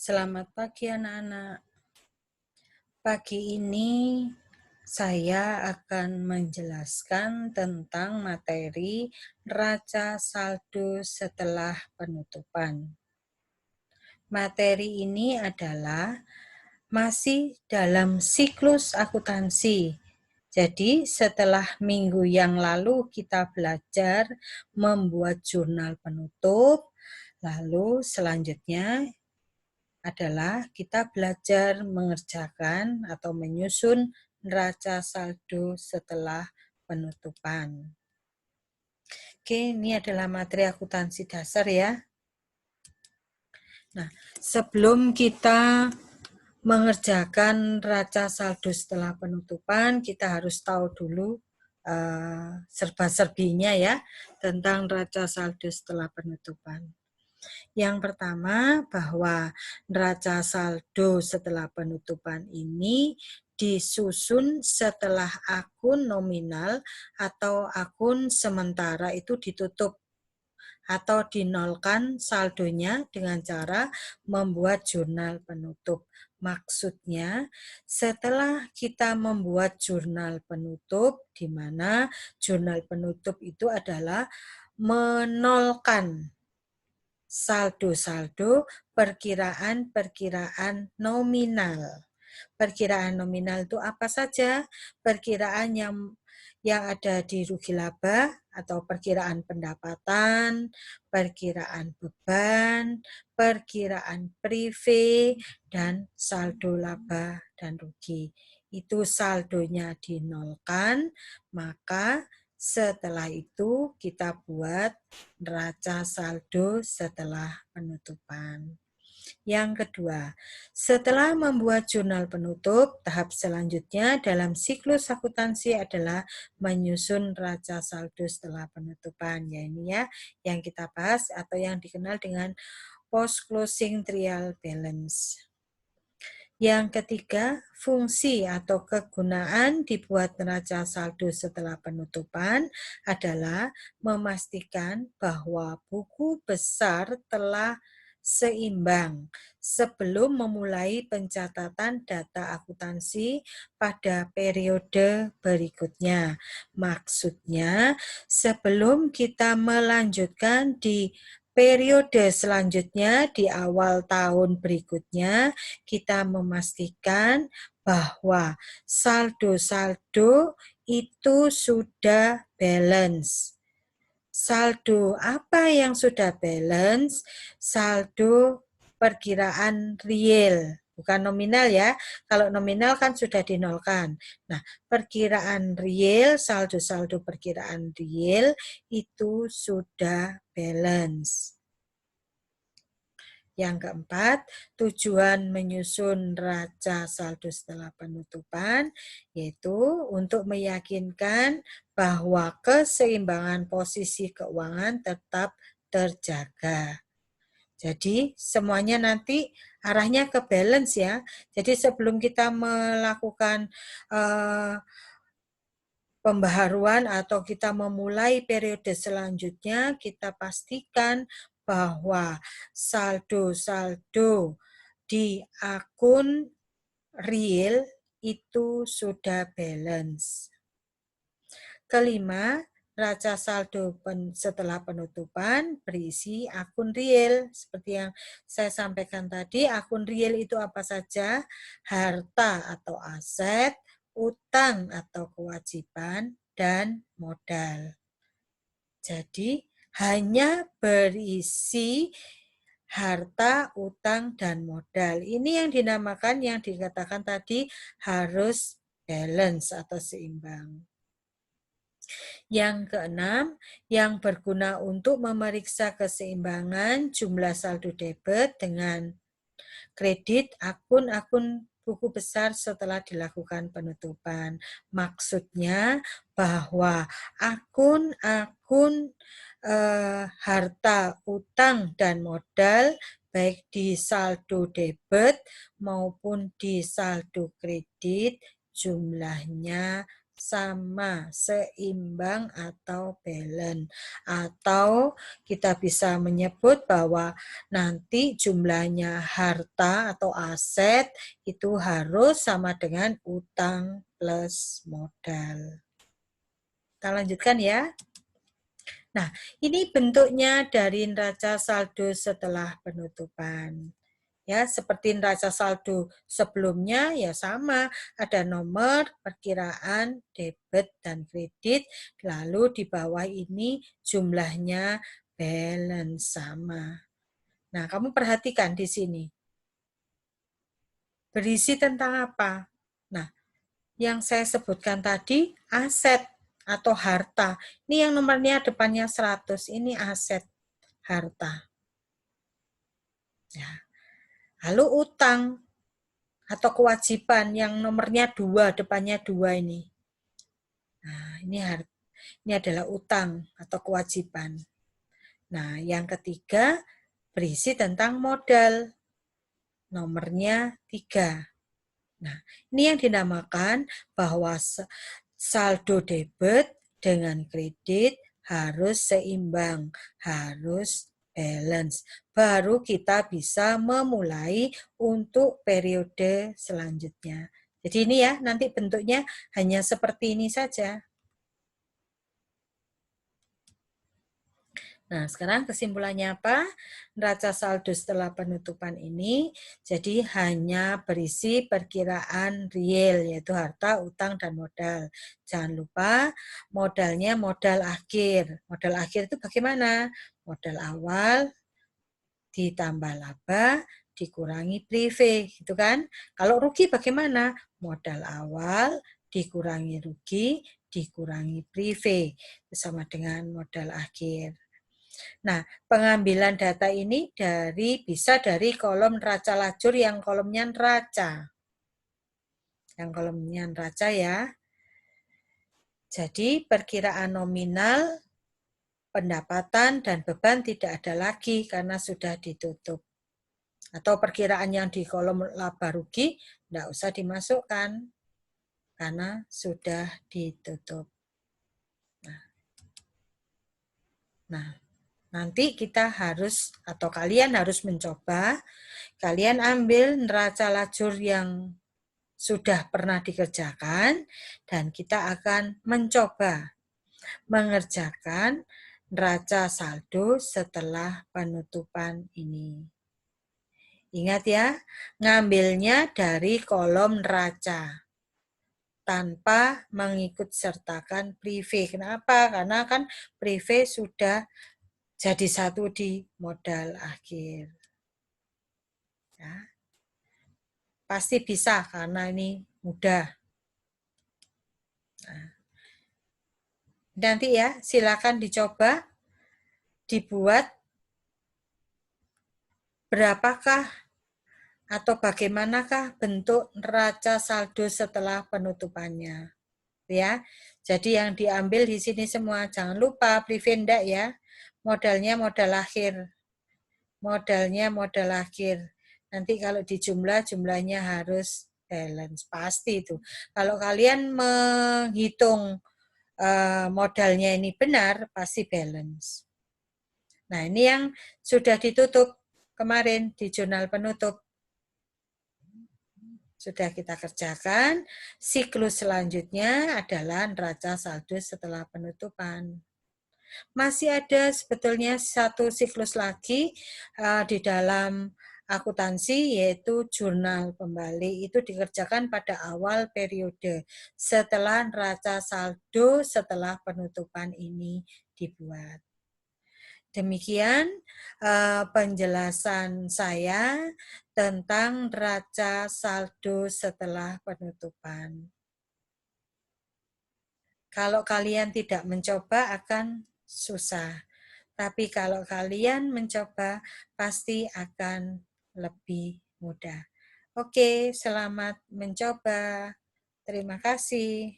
Selamat pagi anak-anak. Pagi ini saya akan menjelaskan tentang materi neraca saldo setelah penutupan. Materi ini adalah masih dalam siklus akuntansi. Jadi setelah minggu yang lalu kita belajar membuat jurnal penutup, lalu selanjutnya adalah kita belajar mengerjakan atau menyusun neraca saldo setelah penutupan. Oke, ini adalah materi akuntansi dasar ya. Nah, sebelum kita mengerjakan neraca saldo setelah penutupan, kita harus tahu dulu serba-serbinya ya tentang neraca saldo setelah penutupan. Yang pertama, bahwa neraca saldo setelah penutupan ini disusun setelah akun nominal atau akun sementara itu ditutup atau dinolkan saldonya dengan cara membuat jurnal penutup. Maksudnya, setelah kita membuat jurnal penutup, di mana jurnal penutup itu adalah menolkan saldo-saldo perkiraan-perkiraan nominal. Perkiraan nominal itu apa saja? Perkiraan yang ada di rugi laba atau perkiraan pendapatan, perkiraan beban, perkiraan prive, dan saldo laba dan rugi. Itu saldonya dinolkan, maka setelah itu kita buat neraca saldo setelah penutupan. Yang kedua, setelah membuat jurnal penutup, tahap selanjutnya dalam siklus akuntansi adalah menyusun neraca saldo setelah penutupan. Ya ini ya yang kita bahas atau yang dikenal dengan post closing trial balance. Yang ketiga, fungsi atau kegunaan dibuat neraca saldo setelah penutupan adalah memastikan bahwa buku besar telah seimbang sebelum memulai pencatatan data akuntansi pada periode berikutnya. Maksudnya, sebelum kita melanjutkan di periode selanjutnya di awal tahun berikutnya, kita memastikan bahwa saldo-saldo itu sudah balance. Saldo apa yang sudah balance? Saldo perkiraan real, bukan nominal ya. Kalau nominal kan sudah dinolkan. Nah, perkiraan real, saldo-saldo perkiraan real itu sudah balance. Yang keempat, tujuan menyusun neraca saldo setelah penutupan, yaitu untuk meyakinkan bahwa keseimbangan posisi keuangan tetap terjaga. Jadi semuanya nanti arahnya ke balance ya. Jadi sebelum kita melakukan pembaharuan atau kita memulai periode selanjutnya, kita pastikan bahwa saldo-saldo di akun real itu sudah balance. Kelima, neraca saldo setelah penutupan berisi akun real. Seperti yang saya sampaikan tadi, akun real itu apa saja? Harta atau aset, utang atau kewajiban, dan modal. Jadi, hanya berisi harta, utang, dan modal. Ini yang dinamakan, yang dikatakan tadi harus balance atau seimbang. Yang keenam, yang berguna untuk memeriksa keseimbangan jumlah saldo debit dengan kredit akun-akun buku besar setelah dilakukan penutupan. Maksudnya bahwa akun-akun harta, utang, dan modal baik di saldo debit maupun di saldo kredit jumlahnya sama, seimbang atau balance. Atau kita bisa menyebut bahwa nanti jumlahnya harta atau aset itu harus sama dengan utang plus modal. Kita lanjutkan ya. Nah, ini bentuknya dari neraca saldo setelah penutupan. Ya, seperti neraca saldo sebelumnya ya sama, ada nomor perkiraan debit dan kredit, lalu di bawah ini jumlahnya balance sama. Nah, kamu perhatikan di sini. Berisi tentang apa? Nah, yang saya sebutkan tadi aset atau harta. Ini yang nomornya depannya 100, ini aset harta. Ya. Lalu utang atau kewajiban yang nomornya 2, depannya 2 ini. Nah, ini adalah utang atau kewajiban. Nah, yang ketiga berisi tentang modal. Nomornya 3. Nah, ini yang dinamakan bahwa saldo debit dengan kredit harus seimbang, harus balance. Baru kita bisa memulai untuk periode selanjutnya. Jadi ini ya, nanti bentuknya hanya seperti ini saja. Nah, sekarang kesimpulannya apa? Neraca saldo setelah penutupan ini jadi hanya berisi perkiraan real, yaitu harta, utang, dan modal. Jangan lupa modalnya modal akhir. Modal akhir itu bagaimana? Modal awal ditambah laba dikurangi prive, gitu kan? Kalau rugi bagaimana? Modal awal dikurangi rugi dikurangi prive, sama dengan modal akhir. Nah, pengambilan data ini bisa dari kolom neraca lajur yang kolomnya neraca. Yang kolomnya neraca ya. Jadi perkiraan nominal, pendapatan, dan beban tidak ada lagi karena sudah ditutup. Atau perkiraan yang di kolom laba rugi tidak usah dimasukkan karena sudah ditutup. Nah, nanti kita harus atau kalian harus mencoba, kalian ambil neraca lajur yang sudah pernah dikerjakan dan kita akan mencoba mengerjakan neraca saldo setelah penutupan ini. Ingat ya, ngambilnya dari kolom neraca tanpa mengikut sertakan prive. Kenapa? Karena kan prive sudah jadi satu di modal akhir. Ya. Pasti bisa karena ini mudah. Nah, nanti ya, silakan dicoba dibuat berapakah atau bagaimanakah bentuk neraca saldo setelah penutupannya. Ya. Jadi yang diambil di sini semua, jangan lupa prevent ya. Modalnya modal akhir. Modalnya modal akhir. Nanti kalau dijumlah, jumlahnya harus balance. Pasti itu. Kalau kalian menghitung modalnya ini benar, pasti balance. Nah, ini yang sudah ditutup kemarin di jurnal penutup. Sudah kita kerjakan. Siklus selanjutnya adalah neraca saldo setelah penutupan. Masih ada sebetulnya satu siklus lagi di dalam akuntansi, yaitu jurnal pembalik. Itu dikerjakan pada awal periode setelah neraca saldo setelah penutupan ini dibuat. Demikian penjelasan saya tentang neraca saldo setelah penutupan. Kalau kalian tidak mencoba akan susah. Tapi kalau kalian mencoba pasti akan lebih mudah. Oke, selamat mencoba. Terima kasih.